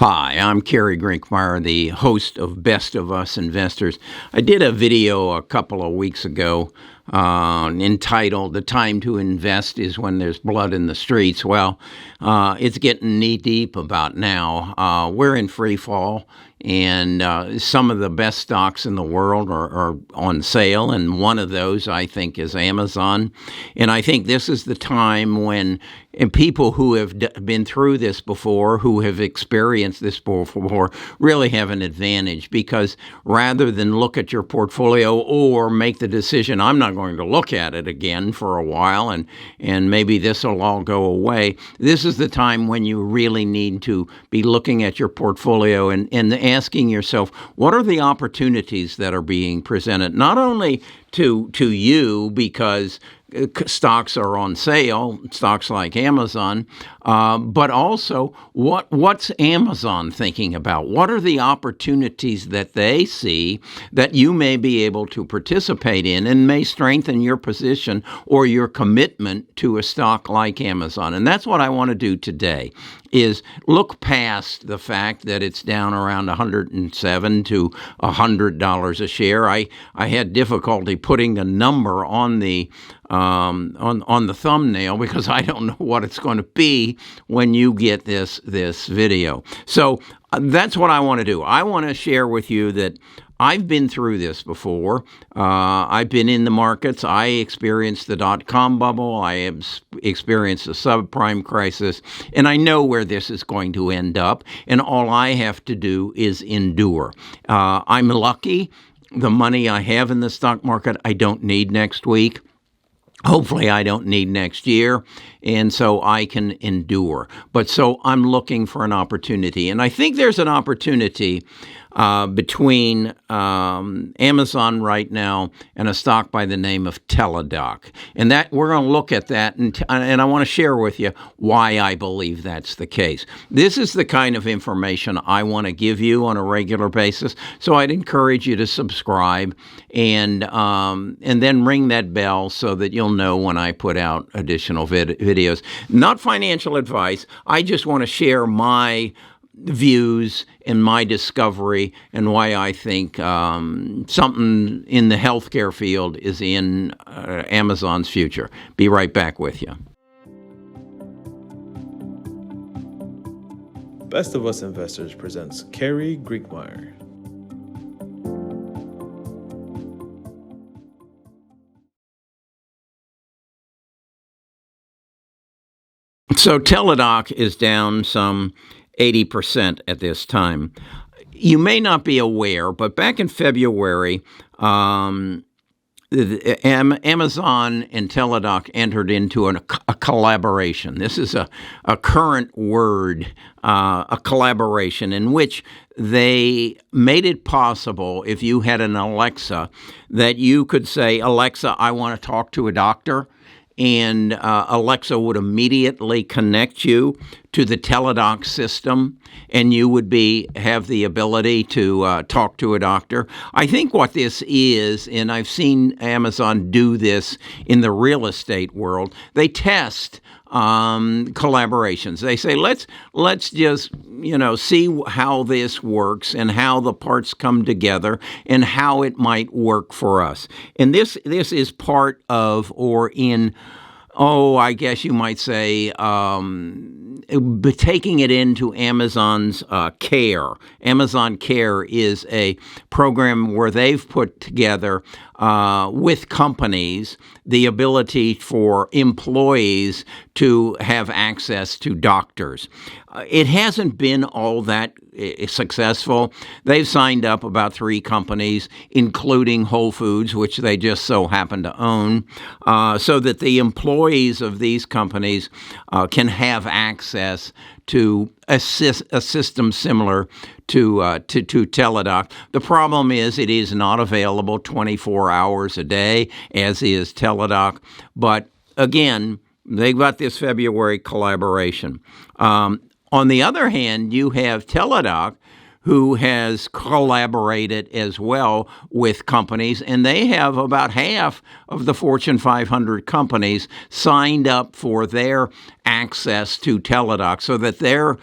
Hi, I'm Kerry Grinkmeyer, the host of Best of Us Investors. I did a video a couple of weeks ago entitled "The Time to Invest is When There's Blood in the Streets." Well, it's getting knee-deep about now. We're in free fall, and some of the best stocks in the world are on sale, and one of those, I think, is Amazon. And I think this is the time when people who have been through this before, who have experienced this before, really have an advantage, because rather than look at your portfolio or make the decision, I'm not going to look at it again for a while and maybe this will all go away, this is the time when you really need to be looking at your portfolio and asking yourself, what are the opportunities that are being presented, not only to you because stocks are on sale, stocks like Amazon, but also what's Amazon thinking about? What are the opportunities that they see that you may be able to participate in and may strengthen your position or your commitment to a stock like Amazon? And that's what I want to do today, is look past the fact that it's down around $107 to $100 a share. I had difficulty putting a number on the thumbnail because I don't know what it's going to be when you get this video. So that's what I want to do. I want to share with you that I've been through this before. I've been in the markets. I experienced the dot-com bubble. I have experienced the subprime crisis, and I know where this is going to end up, and all I have to do is endure. I'm lucky. The money I have in the stock market, I don't need next week. Hopefully I don't need next year, and so I can endure. But so I'm looking for an opportunity, and I think there's an opportunity between Amazon right now and a stock by the name of Teladoc. And that we're going to look at that, and I want to share with you why I believe that's the case. This is the kind of information I want to give you on a regular basis, so I'd encourage you to subscribe and then ring that bell so that you'll know when I put out additional videos. Not financial advice. I just want to share my views and my discovery and why I think something in the healthcare field is in Amazon's future. Be right back with you. Best of Us Investors presents Kerry Grinkmeyer. So Teladoc is down some 80% at this time. You may not be aware, but back in February, Amazon and Teladoc entered into a collaboration. This is a current word, a collaboration in which they made it possible, if you had an Alexa, that you could say, Alexa, I want to talk to a doctor. And Alexa would immediately connect you to the Teladoc system, and you would have the ability to talk to a doctor. I think what this is, and I've seen Amazon do this in the real estate world, they test collaborations. They say, let's just see how this works and how the parts come together and how it might work for us. And this is part of, or in, I guess you might say, taking it into Amazon's Care. Amazon Care is a program where they've put together with companies the ability for employees to have access to doctors. It hasn't been all that successful. They've signed up about 3 companies, including Whole Foods, which they just so happen to own, so that the employees of these companies can have access to a system similar to Teladoc. The problem is it is not available 24 hours a day, as is Teladoc. But again, they got this February collaboration. On the other hand, you have Teladoc, who has collaborated as well with companies, and they have about half of the Fortune 500 companies signed up for their access to Teladoc so that their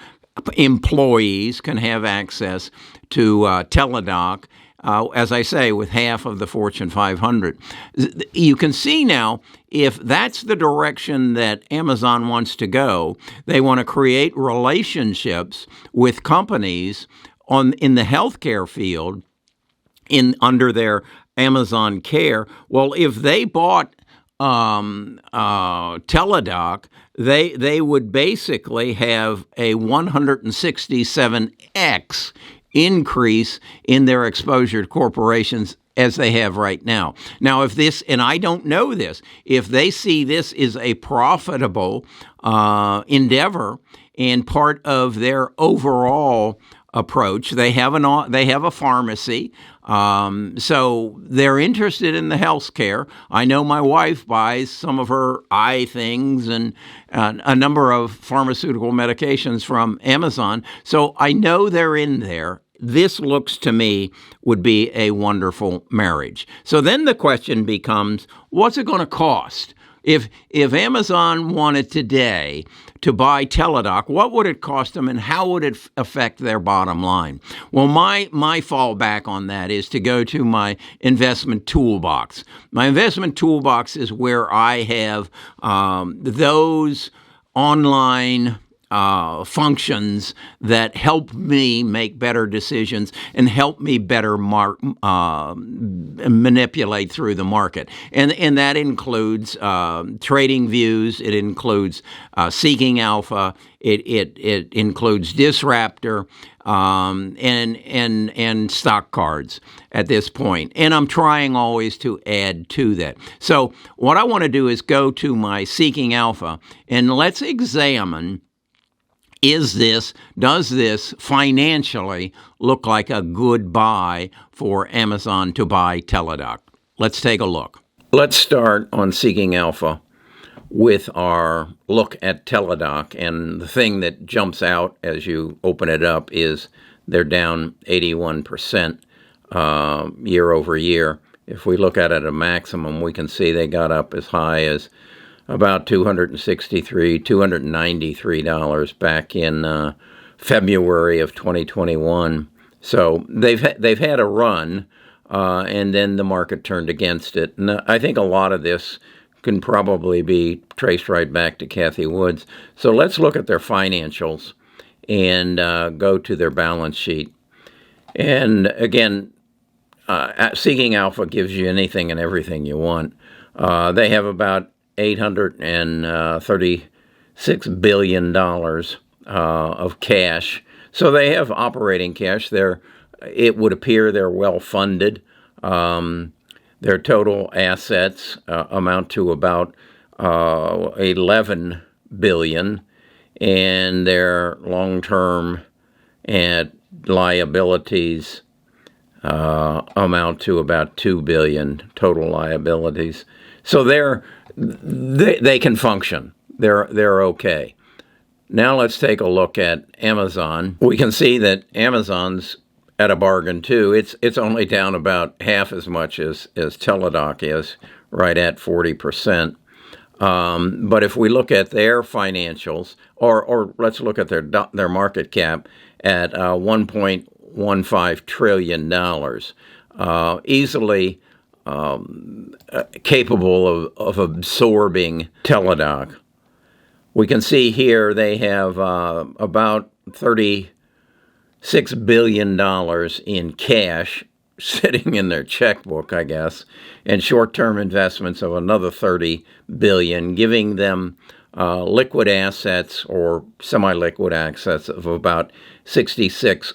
employees can have access to Teladoc, as I say, with half of the Fortune 500. You can see now, if that's the direction that Amazon wants to go, they want to create relationships with companies in the healthcare field under their Amazon Care. Well, if they bought Teladoc, they would basically have a 167x increase in their exposure to corporations as they have right now. Now, if this, and I don't know this, if they see this is a profitable endeavor and part of their overall approach, they have a pharmacy, so they're interested in the health care. I know my wife buys some of her eye things and a number of pharmaceutical medications from Amazon, so I know they're in there. This looks to me would be a wonderful marriage. So then the question becomes, what's it going to cost? If Amazon wanted today to buy Teladoc, what would it cost them and how would it affect their bottom line? Well, my fallback on that is to go to my investment toolbox. My investment toolbox is where I have those online functions that help me make better decisions and help me better manipulate through the market. And that includes Trading Views. It includes Seeking Alpha. It includes Disruptor and stock cards at this point. And I'm trying always to add to that. So what I want to do is go to my Seeking Alpha and let's examine, does this financially look like a good buy for Amazon to buy Teladoc? Let's take a look. Let's start on Seeking Alpha with our look at Teladoc. And the thing that jumps out as you open it up is they're down 81% year over year. If we look at it at a maximum, we can see they got up as high as about $293 back in February of 2021. So they've had a run, and then the market turned against it. And I think a lot of this can probably be traced right back to Cathie Woods. So let's look at their financials and go to their balance sheet. And again, Seeking Alpha gives you anything and everything you want. They have about $836 billion of cash. So they have operating cash. It would appear they're well funded. Their total assets amount to about $11 billion, and their long-term liabilities amount to about $2 billion total liabilities. So they can function. They're okay. Now let's take a look at Amazon. We can see that Amazon's at a bargain too. It's only down about half as much as Teladoc is, right at 40%. But if we look at their financials, or let's look at their market cap at $1.15 trillion, easily capable of absorbing Teladoc. We can see here they have about $36 billion in cash sitting in their checkbook, I guess, and short-term investments of another $30 billion, giving them liquid assets or semi-liquid assets of about $66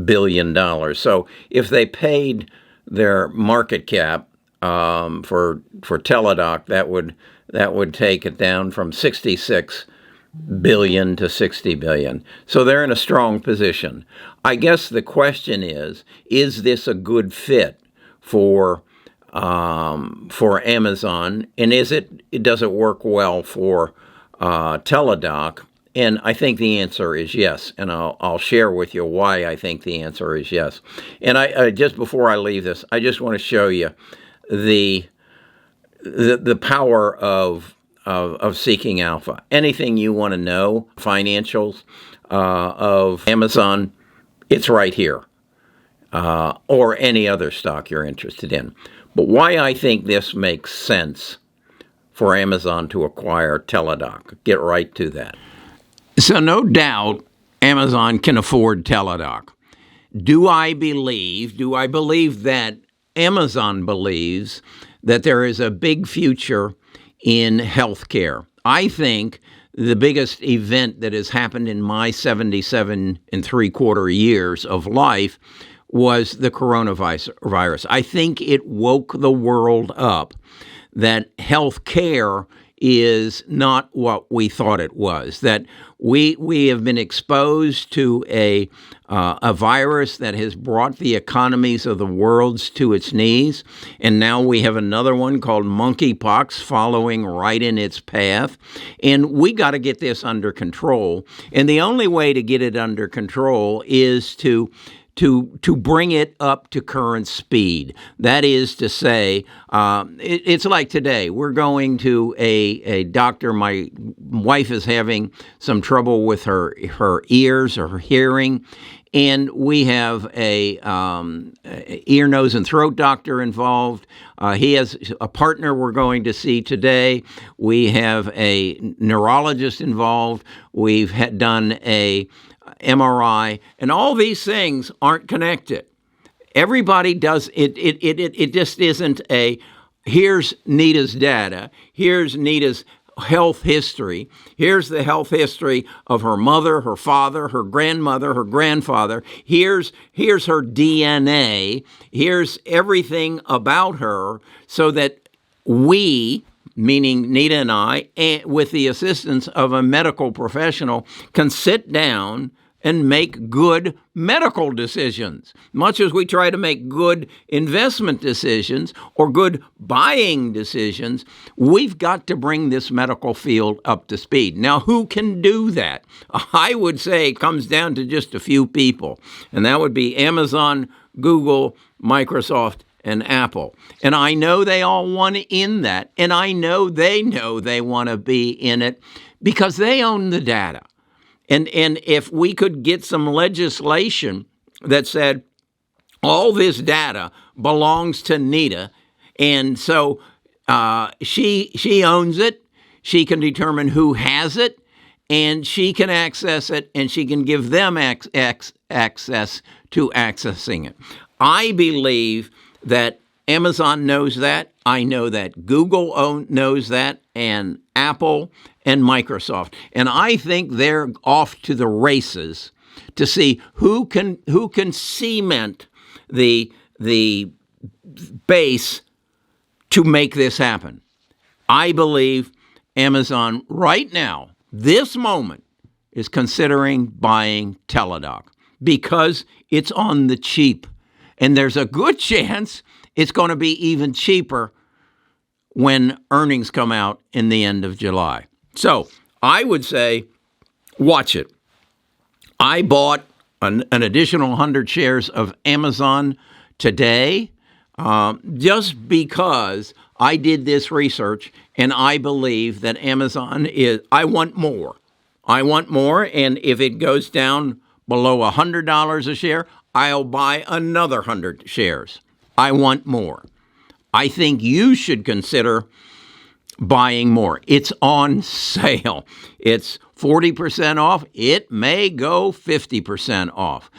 billion. So if they paid their market cap for Teladoc, that would take it down from 66 billion to 60 billion. So they're in a strong position. I guess the question is this a good fit for Amazon, and does it work well for Teladoc? And I think the answer is yes, and I'll share with you why I think the answer is yes. And I just before I leave this, I just want to show you the power of of Seeking Alpha. Anything you want to know, financials of Amazon, it's right here, or any other stock you're interested in. But why I think this makes sense for Amazon to acquire Teladoc. Get right to that. So no doubt Amazon can afford Teladoc. Do I believe that Amazon believes that there is a big future in healthcare? I think the biggest event that has happened in my 77 and 3/4 years of life was the coronavirus. I think it woke the world up that healthcare is not what we thought it was, that we have been exposed to a virus that has brought the economies of the world to its knees, and now we have another one called monkeypox following right in its path, and we got to get this under control, and the only way to get it under control is to bring it up to current speed. That is to say, it's like today. We're going to a doctor. My wife is having some trouble with her ears or her hearing, and we have a ear, nose, and throat doctor involved. He has a partner we're going to see today. We have a neurologist involved. We've done a MRI, and all these things aren't connected. Everybody does it. It just isn't a, here's Nita's data, here's Nita's health history, here's the health history of her mother, her father, her grandmother, her grandfather, here's her DNA, here's everything about her, so that we, meaning Nita and I, with the assistance of a medical professional, can sit down and make good medical decisions. Much as we try to make good investment decisions or good buying decisions, we've got to bring this medical field up to speed. Now, who can do that? I would say it comes down to just a few people, and that would be Amazon, Google, Microsoft, and Apple. And I know they all want in that, and I know they want to be in it because they own the data. And if we could get some legislation that said all this data belongs to Nita, and so she owns it, she can determine who has it, and she can access it, and she can give them access to accessing it. I believe that Amazon knows that. I know that Google knows that, and Apple and Microsoft. And I think they're off to the races to see who can cement the base to make this happen. I believe Amazon right now, this moment, is considering buying Teladoc because it's on the cheap. And there's a good chance it's going to be even cheaper when earnings come out in the end of July. So I would say, watch it. I bought an additional 100 shares of Amazon today just because I did this research, and I believe that Amazon is, I want more. And if it goes down below $100 a share, I'll buy another 100 shares. I want more. I think you should consider buying more. It's on sale. It's 40% off. It may go 50% off.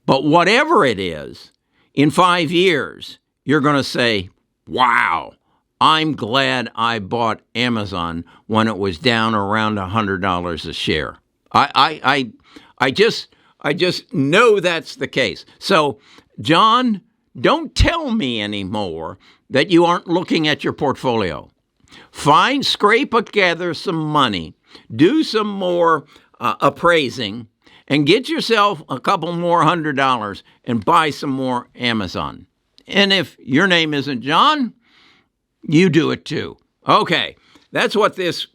But whatever it is, in 5 years, you're going to say, wow, I'm glad I bought Amazon when it was down around $100 a share. I just know that's the case. So, John, don't tell me anymore that you aren't looking at your portfolio. Scrape together some money, do some more appraising, and get yourself a couple more $100 and buy some more Amazon. And if your name isn't John, you do it too. Okay, that's what this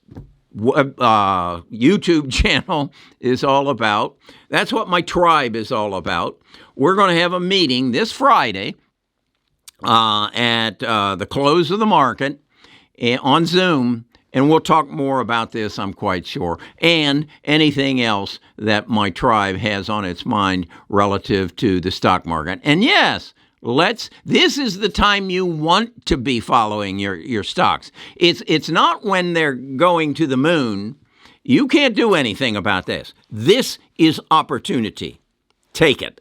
YouTube channel is all about. That's what my tribe is all about. We're going to have a meeting this Friday at the close of the market on Zoom, And we'll talk more about this, I'm quite sure, and anything else that my tribe has on its mind relative to the stock market. And yes, this is the time you want to be following your stocks. It's not when they're going to the moon. You can't do anything about this. This is opportunity. Take it.